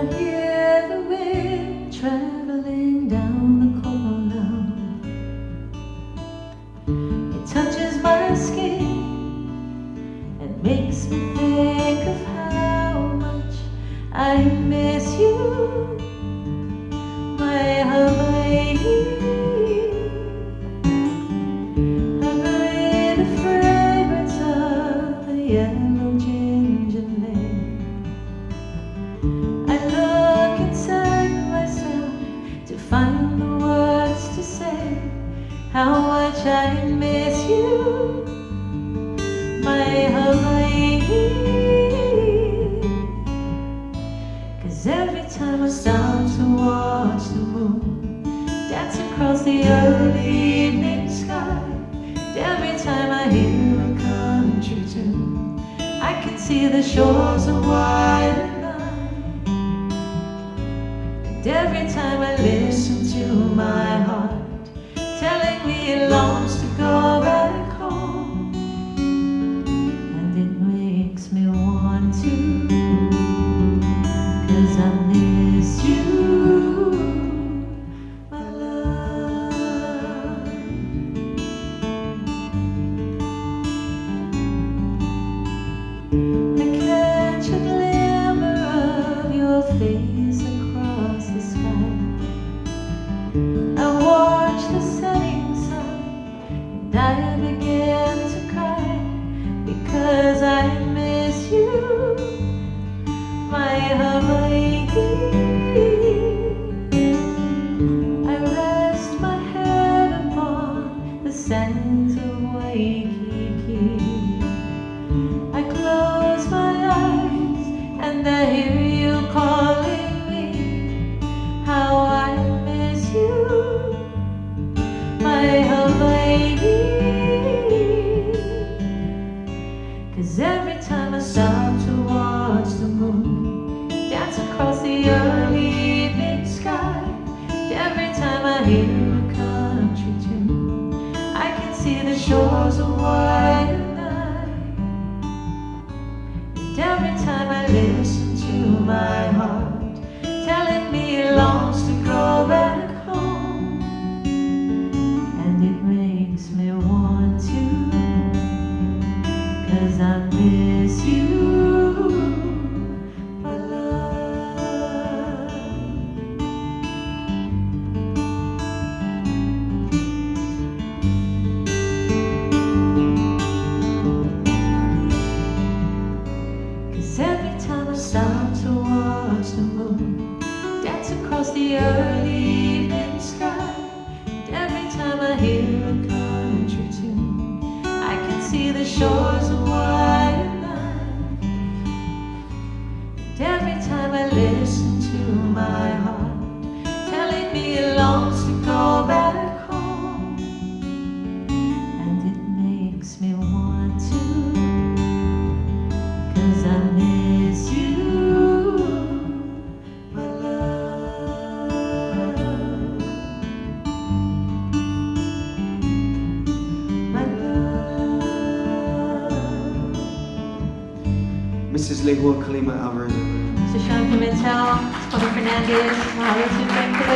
hear the wind traveling down the corner. It touches my skin and makes me think of how much I miss you, my Hawaii. I breathe the fragrance of the yellow ginger lane. I look inside myself to find the words to say how much I miss you, my Hawaii. 'Cause every time I stop to watch the moon dance across the early evening sky, every time I hear a country tune, I can see the shores of white and night. And every time I listen to my heart telling me it longs to go back home, and it makes me want to, 'cause I miss you, my love. I catch a glimmer of your face across the sky. I watch the setting sun and I begin to cry, because I miss you, my Hawaii. I rest my head upon the sands of Waikiki. I close my eyes and I hear you calling me. How I miss you, my Hawaii. 'Cause every time I stop to watch the moon dance across the early evening sky, every time I hear a country tune, I can see the shores of white and night. And every time I listen to my heart telling me it longs to go back home, and it makes me want to, 'cause I miss you, my love. Every time I stop to watch the moon dance across the early evening sky, and every time I hear a country tune, I can see the shores of white and night. And every time I listen to my heart telling me it longs to go back home, and it makes me want to, 'cause I miss you, my love, my love. Mrs. Lehua Kalima Alvarez. Mr. Sean Pimentel, Mr. Fernandez, mahalo sa friend ko,